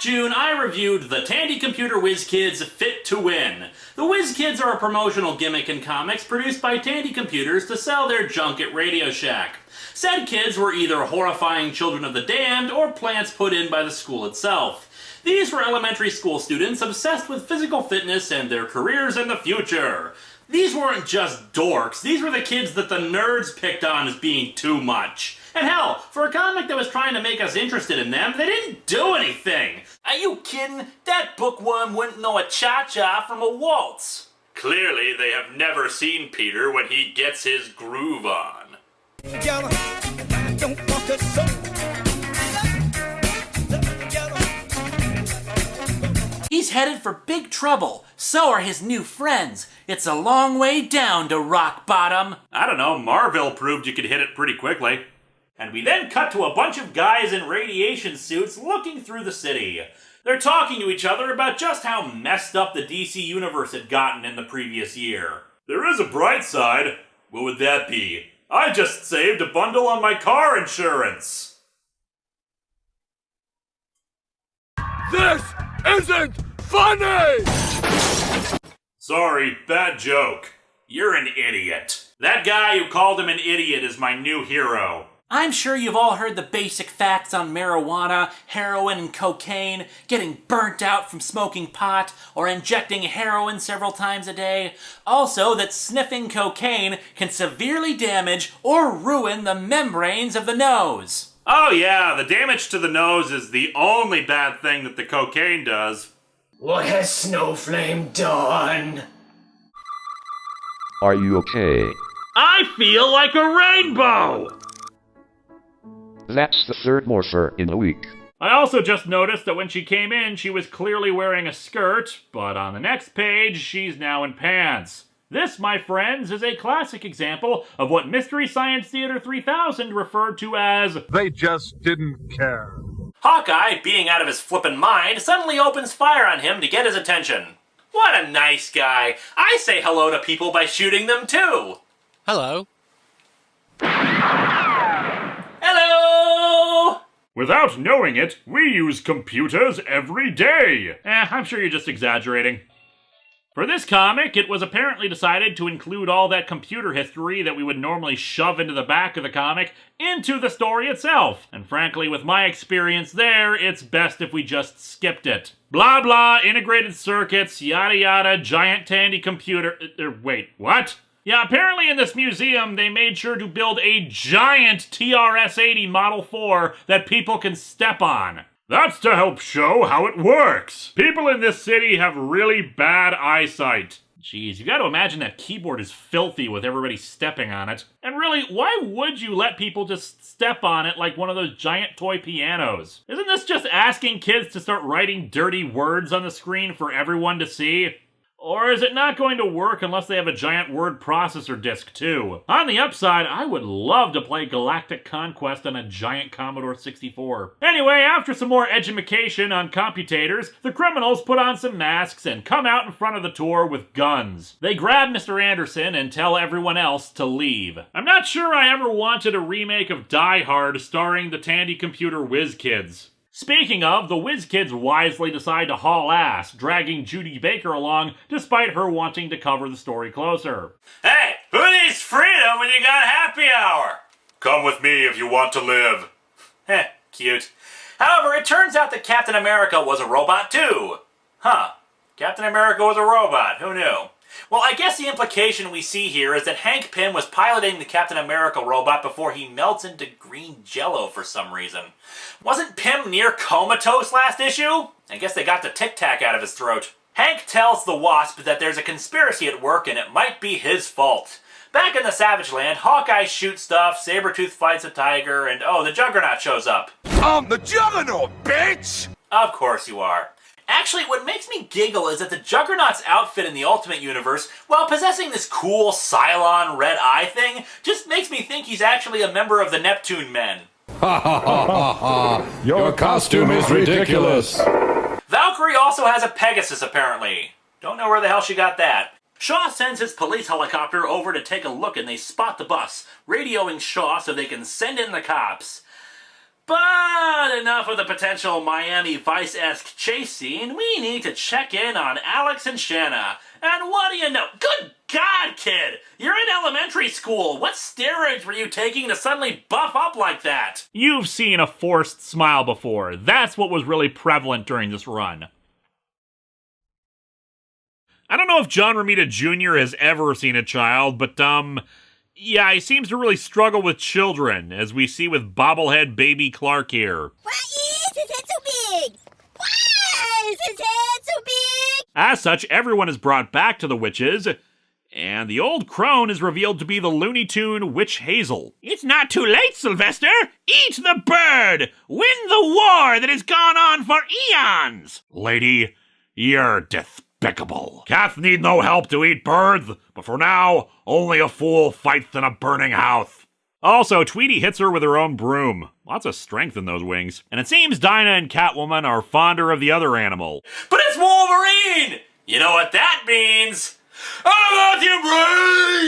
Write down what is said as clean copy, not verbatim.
June, I reviewed the Tandy Computer Whiz Kids Fit to Win. The Whiz Kids are a promotional gimmick in comics produced by Tandy Computers to sell their junk at Radio Shack. Said kids were either horrifying children of the damned or plants put in by the school itself. These were elementary school students obsessed with physical fitness and their careers in the future. These weren't just dorks, these were the kids that the nerds picked on as being too much. And hell, for a comic that was trying to make us interested in them, they didn't do anything! Are you kidding? That bookworm wouldn't know a cha-cha from a waltz. Clearly, they have never seen Peter when he gets his groove on. He's headed for big trouble. So are his new friends. It's a long way down to rock bottom. I don't know, Marvel proved you could hit it pretty quickly. And we then cut to a bunch of guys in radiation suits looking through the city. They're talking to each other about just how messed up the DC universe had gotten in the previous year. There is a bright side. What would that be? I just saved a bundle on my car insurance. This isn't funny! Sorry, bad joke. You're an idiot. That guy who called him an idiot is my new hero. I'm sure you've all heard the basic facts on marijuana, heroin, and cocaine, getting burnt out from smoking pot, or injecting heroin several times a day. Also, that sniffing cocaine can severely damage or ruin the membranes of the nose. Oh yeah, the damage to the nose is the only bad thing that the cocaine does. What has Snowflame done? Are you okay? I feel like a rainbow! That's the third Morpher in a week. I also just noticed that when she came in, she was clearly wearing a skirt, but on the next page, she's now in pants. This, my friends, is a classic example of what Mystery Science Theater 3000 referred to as They just didn't care. Hawkeye, being out of his flippin' mind, suddenly opens fire on him to get his attention. What a nice guy. I say hello to people by shooting them too. Hello. Hello! Without knowing it, we use computers every day. I'm sure you're just exaggerating. For this comic, it was apparently decided to include all that computer history that we would normally shove into the back of the comic into the story itself. And frankly, with my experience there, it's best if we just skipped it. Blah blah, integrated circuits, yada yada, giant Tandy computer... wait, what? Yeah, apparently in this museum, they made sure to build a giant TRS-80 Model 4 that people can step on. That's to help show how it works. People in this city have really bad eyesight. Jeez, you gotta imagine that keyboard is filthy with everybody stepping on it. And really, why would you let people just step on it like one of those giant toy pianos? Isn't this just asking kids to start writing dirty words on the screen for everyone to see? Or is it not going to work unless they have a giant word processor disk, too? On the upside, I would love to play Galactic Conquest on a giant Commodore 64. Anyway, after some more edumacation on computators, the criminals put on some masks and come out in front of the tour with guns. They grab Mr. Anderson and tell everyone else to leave. I'm not sure I ever wanted a remake of Die Hard starring the Tandy Computer Whiz Kids. Speaking of, the Whiz Kids wisely decide to haul ass, dragging Judy Baker along despite her wanting to cover the story closer. Hey, who needs freedom when you got happy hour? Come with me if you want to live. Heh, cute. However, it turns out that Captain America was a robot too. Huh, Captain America was a robot, who knew? Well, I guess the implication we see here is that Hank Pym was piloting the Captain America robot before he melts into green jello for some reason. Wasn't Pym near comatose last issue? I guess they got the Tic Tac out of his throat. Hank tells the Wasp that there's a conspiracy at work and it might be his fault. Back in the Savage Land, Hawkeye shoots stuff, Sabretooth fights a tiger, and oh, the Juggernaut shows up. I'm the Juggernaut, bitch! Of course you are. Actually, what makes me giggle is that the Juggernaut's outfit in the Ultimate Universe, while possessing this cool Cylon red eye thing, just makes me think he's actually a member of the Neptune Men. Ha ha ha ha ha! Your costume is ridiculous! Valkyrie also has a Pegasus, apparently. Don't know where the hell she got that. Shaw sends his police helicopter over to take a look and they spot the bus, radioing Shaw so they can send in the cops. But enough of the potential Miami Vice-esque chase scene. We need to check in on Alex and Shanna. And what do you know? Good God, kid! You're in elementary school. What steroids were you taking to suddenly buff up like that? You've seen a forced smile before. That's what was really prevalent during this run. I don't know if John Romita Jr. has ever seen a child, but, yeah, he seems to really struggle with children, as we see with bobblehead baby Clark here. Why is his head so big? Why is his head so big? As such, everyone is brought back to the witches, and the old crone is revealed to be the Looney Tune Witch Hazel. It's not too late, Sylvester! Eat the bird! Win the war that has gone on for eons! Lady, you're despicable. Cats need no help to eat birds, but for now, only a fool fights in a burning house. Also, Tweety hits her with her own broom. Lots of strength in those wings. And it seems Dinah and Catwoman are fonder of the other animal. But it's Wolverine! You know what that means? I'm out your brain!